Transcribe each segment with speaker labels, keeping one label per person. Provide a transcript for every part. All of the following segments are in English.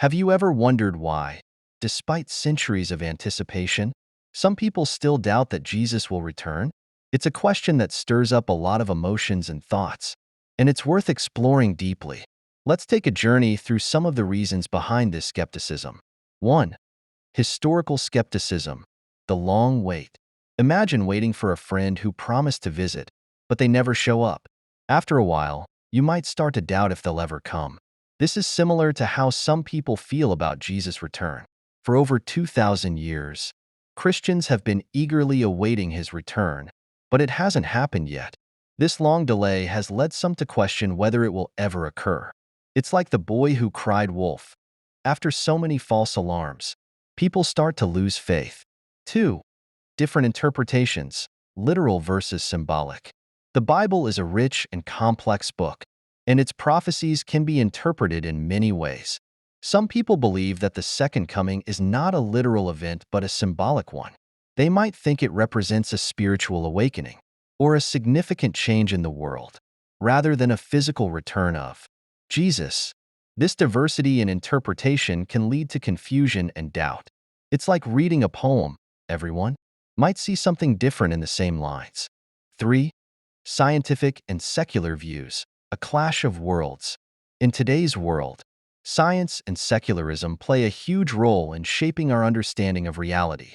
Speaker 1: Have you ever wondered why, despite centuries of anticipation, some people still doubt that Jesus will return? It's a question that stirs up a lot of emotions and thoughts, and it's worth exploring deeply. Let's take a journey through some of the reasons behind this skepticism. 1. Historical skepticism. The long wait. Imagine waiting for a friend who promised to visit, but they never show up. After a while, you might start to doubt if they'll ever come. This is similar to how some people feel about Jesus' return. For over 2,000 years, Christians have been eagerly awaiting his return, but it hasn't happened yet. This long delay has led some to question whether it will ever occur. It's like the boy who cried wolf. After so many false alarms, people start to lose faith. 2. Different interpretations, literal versus symbolic. The Bible is a rich and complex book, and its prophecies can be interpreted in many ways. Some people believe that the second coming is not a literal event but a symbolic one. They might think it represents a spiritual awakening or a significant change in the world, rather than a physical return of Jesus. This diversity in interpretation can lead to confusion and doubt. It's like reading a poem. Everyone might see something different in the same lines. 3. Scientific and secular views. A clash of worlds. In today's world, science and secularism play a huge role in shaping our understanding of reality.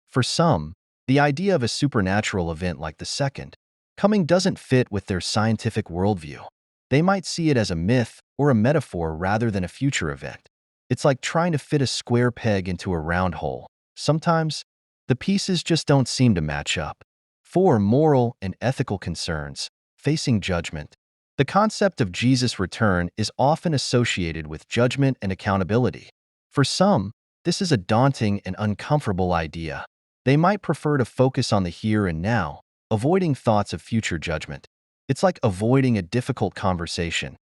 Speaker 1: For some, the idea of a supernatural event like the second coming doesn't fit with their scientific worldview. They might see it as a myth or a metaphor rather than a future event. It's like trying to fit a square peg into a round hole. Sometimes, the pieces just don't seem to match up. 4. Moral and ethical concerns. Facing judgment. The concept of Jesus' return is often associated with judgment and accountability. For some, this is a daunting and uncomfortable idea. They might prefer to focus on the here and now, avoiding thoughts of future judgment. It's like avoiding a difficult conversation.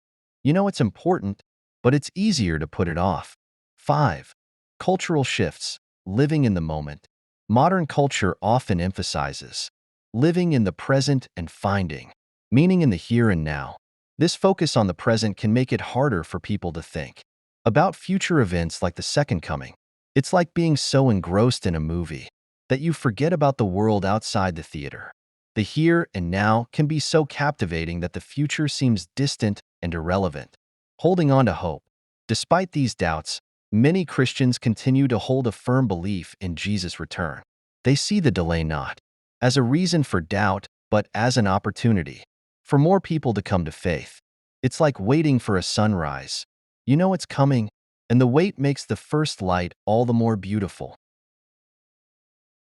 Speaker 1: You know it's important, but it's easier to put it off. 5. Cultural shifts. Living in the moment. Modern culture often emphasizes living in the present and finding meaning in the here and now. This focus on the present can make it harder for people to think about future events like the second coming. It's like being so engrossed in a movie that you forget about the world outside the theater. The here and now can be so captivating that the future seems distant and irrelevant. Holding on to hope. Despite these doubts, many Christians continue to hold a firm belief in Jesus' return. They see the delay not as a reason for doubt, but as an opportunity for more people to come to faith. It's like waiting for a sunrise. You know it's coming, and the wait makes the first light all the more beautiful.